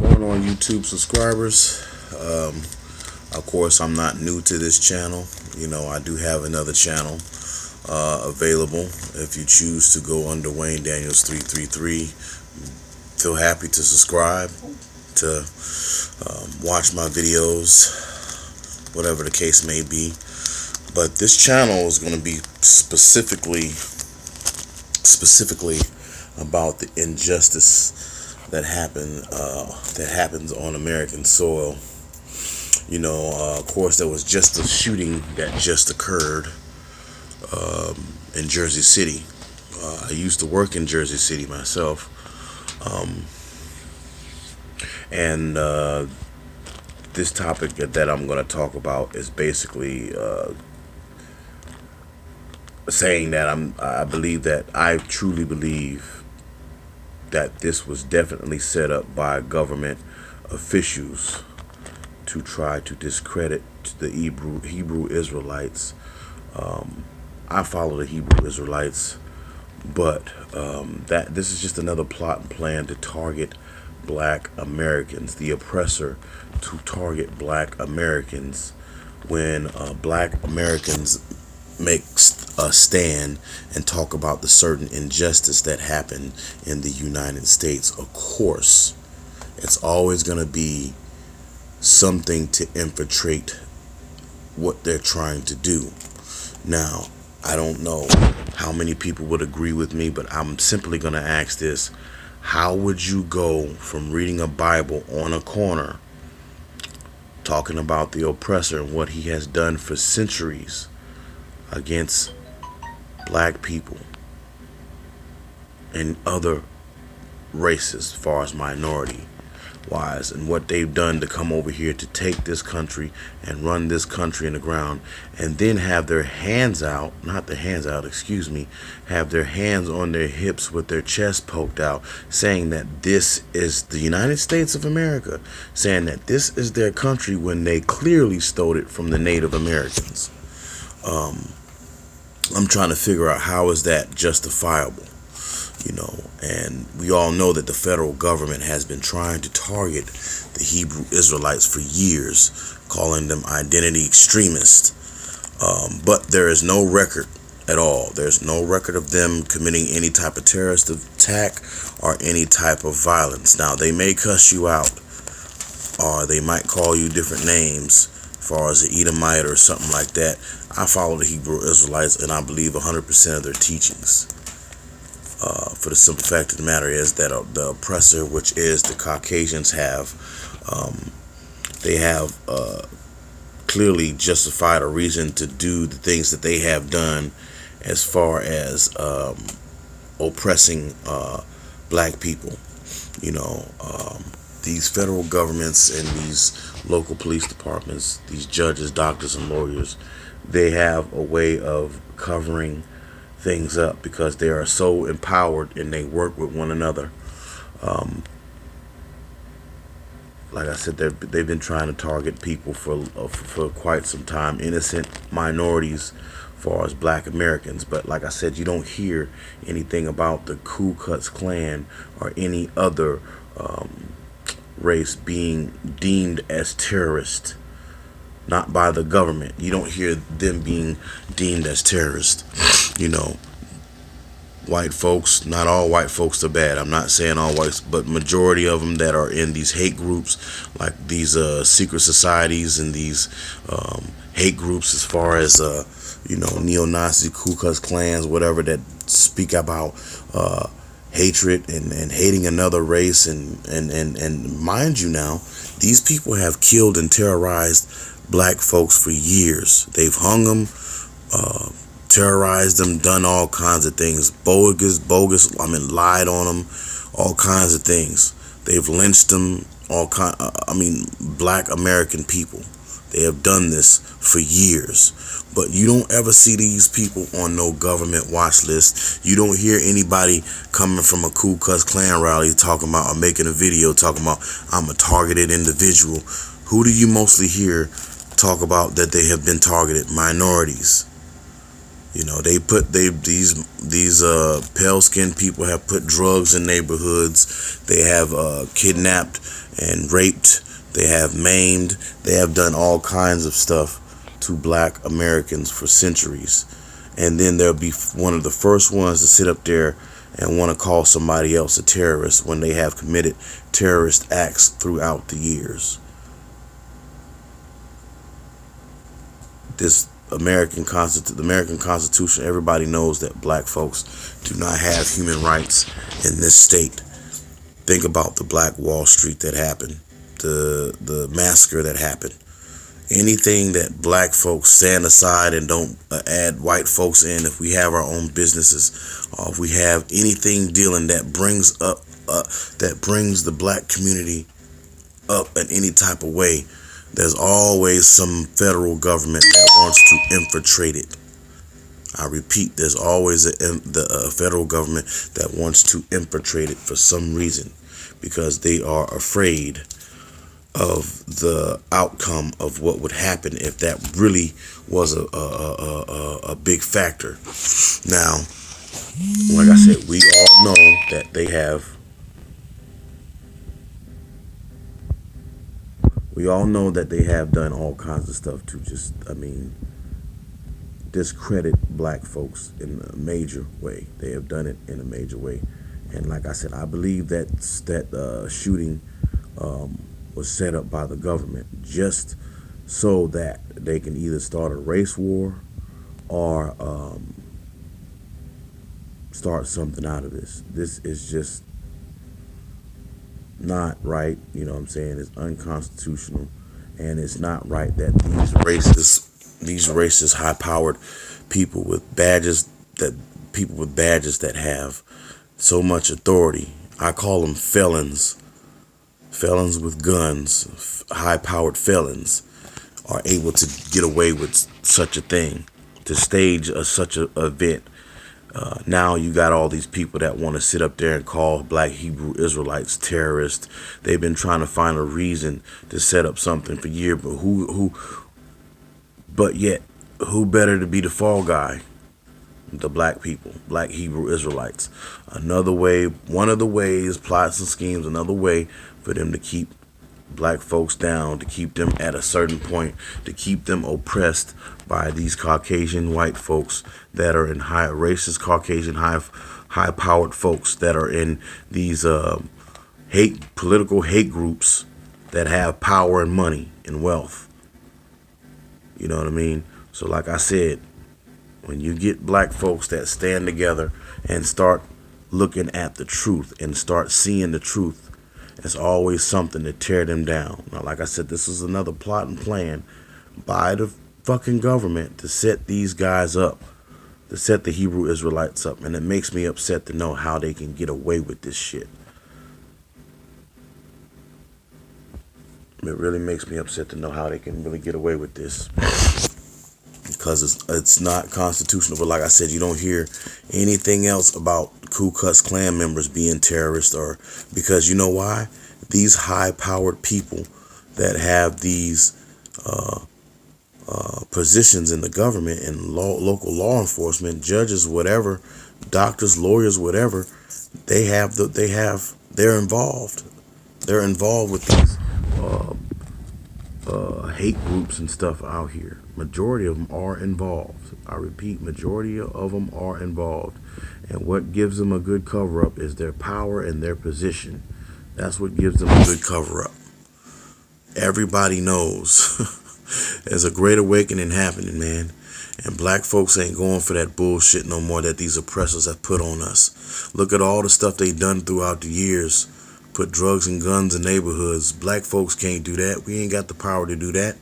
going on, YouTube subscribers? Of course, I'm not new to this channel. I do have another channel available. If you choose to go under Wayne Daniels 333, feel happy to subscribe, to watch my videos, whatever the case may be. But this channel is going to be specifically about the injustice that happens on American soil. Of course, there was just a shooting that just occurred in Jersey City. I used to work in Jersey City myself, and this topic that I'm going to talk about is basically saying that I truly believe that this was definitely set up by government officials to try to discredit the Hebrew Israelites. I follow the Hebrew Israelites, but that this is just another plot and plan to target Black Americans, the oppressor to target Black Americans when Black Americans make a stand and talk about the certain injustice that happened in the United States. Of course, it's always going to be something to infiltrate what they're trying to do. Now, I don't know how many people would agree with me, but I'm simply going to ask this. How would you go from reading a Bible on a corner talking about the oppressor and what he has done for centuries against Black people and other races, as far as minority wise, and what they've done to come over here to take this country and run this country in the ground, and then have their hands out, have their hands on their hips with their chest poked out, saying that this is the United States of America, saying that this is their country when they clearly stole it from the Native Americans. I'm trying to figure out how is that justifiable, and we all know that the federal government has been trying to target the Hebrew Israelites for years, calling them identity extremists, but there is no record at all. There's no record of them committing any type of terrorist attack or any type of violence. Now, they may cuss you out, or they might call you different names, as far as the Edomite or something like that. I follow the Hebrew Israelites, and I believe 100% of their teachings. For the simple fact of the matter is that the oppressor, which is the Caucasians, they have clearly justified a reason to do the things that they have done as far as oppressing Black people. These federal governments and these local police departments, these judges, doctors, and lawyers, they have a way of covering things up because they are so empowered and they work with one another. Like I said, they've been trying to target people for quite some time, innocent minorities, as far as Black Americans. But like I said, you don't hear anything about the Ku Klux Klan or any other race being deemed as terrorist, not by the government. You don't hear them being deemed as terrorists. White folks, not all white folks are bad. I'm not saying all whites, but majority of them that are in these hate groups, like these secret societies and these hate groups, as far as neo-Nazi, Ku Klux Klans, whatever, that speak about hatred and hating another race, and mind you, now these people have killed and terrorized Black folks for years. They've hung them, terrorized them, done all kinds of things, bogus, lied on them, all kinds of things. They've lynched them, Black American people. They have done this for years, but you don't ever see these people on no government watch list. You don't hear anybody coming from a Ku Klux Klan rally talking about, or making a video talking about, I'm a targeted individual. Who do you mostly hear talk about that they have been targeted? Minorities. They put these pale skinned people have put drugs in neighborhoods. They have kidnapped and raped. They have maimed. They have done all kinds of stuff to black Americans for centuries. And then they'll be one of the first ones to sit up there and want to call somebody else a terrorist when they have committed terrorist acts throughout the years. This the American Constitution, everybody knows that black folks do not have human rights in this state. Think about the Black Wall Street that happened, the massacre that happened. Anything that black folks stand aside and don't add white folks in, if we have our own businesses, or if we have anything dealing that brings the black community up in any type of way, there's always some federal government that wants to infiltrate it. I repeat, there's always a federal government that wants to infiltrate it for some reason, because they are afraid of the outcome of what would happen if that really was a big factor. Now, like I said, we all know that they have. We all know that they have done all kinds of stuff to discredit black folks in a major way. They have done it in a major way, and like I said, I believe that shooting was set up by the government just so that they can either start a race war or start something out of this. This is just not right. You know what I'm saying? It's unconstitutional, and it's not right that these racist, high-powered people with badges that have so much authority. I call them felons. Felons with guns, high-powered felons, are able to get away with such a thing, to stage such an event. Now you got all these people that want to sit up there and call black Hebrew Israelites terrorists. They've been trying to find a reason to set up something for years, but yet, who better to be the fall guy? The black people, black Hebrew Israelites. One of the ways, plots and schemes, another way for them to keep black folks down, to keep them at a certain point, to keep them oppressed by these Caucasian white folks that are in racist Caucasian high powered folks that are in these political hate groups that have power and money and wealth. You know what I mean? So like I said, when you get black folks that stand together and start looking at the truth and start seeing the truth, it's always something to tear them down. Now, like I said, this is another plot and plan by the fucking government to set these guys up, to set the Hebrew Israelites up. And it makes me upset to know how they can get away with this shit. It really makes me upset to know how they can really get away with this. Because it's not constitutional. But like I said, you don't hear anything else about Ku Klux Klan members being terrorists, or because you know why? These high-powered people that have these positions in the government and local law enforcement, judges, whatever, doctors, lawyers, whatever, they're involved. They're involved with these hate groups and stuff out here. Majority of them are involved. I repeat, majority of them are involved. And what gives them a good cover-up is their power and their position. That's what gives them a good cover-up. Everybody knows there's a great awakening happening, man. And black folks ain't going for that bullshit no more that these oppressors have put on us. Look at all the stuff they've done throughout the years. Put drugs and guns in neighborhoods. Black folks can't do that. We ain't got the power to do that.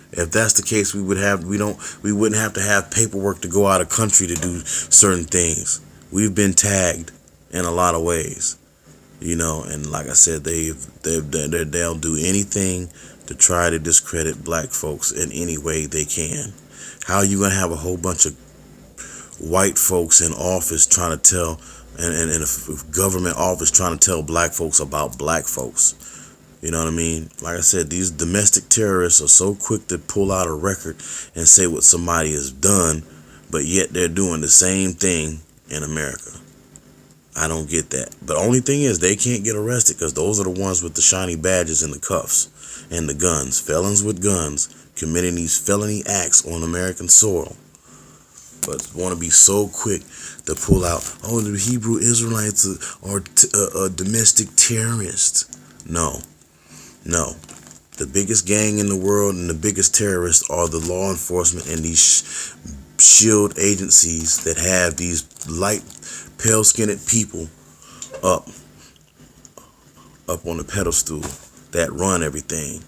If that's the case, we wouldn't have to have paperwork to go out of country to do certain things. We've been tagged in a lot of ways, and like I said, they'll do anything to try to discredit black folks in any way they can. How are you gonna have a whole bunch of white folks in office trying to tell, and a government office trying to tell black folks about black folks? You know what I mean? Like I said, these domestic terrorists are so quick to pull out a record and say what somebody has done but yet they're doing the same thing in America. I don't get that. The only thing is they can't get arrested because those are the ones with the shiny badges and the cuffs and the guns. Felons with guns committing these felony acts on American soil, but want to be so quick to pull out, oh, the Hebrew Israelites are domestic terrorists. No, no. The biggest gang in the world and the biggest terrorists are the law enforcement and these shield agencies that have these light, pale-skinned people up on the pedestal that run everything.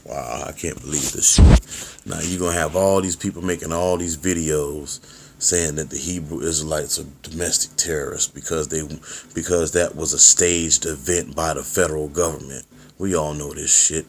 Wow, I can't believe this shit. Now you're gonna have all these people making all these videos saying that the Hebrew Israelites are domestic terrorists because that was a staged event by the federal government. We all know this shit.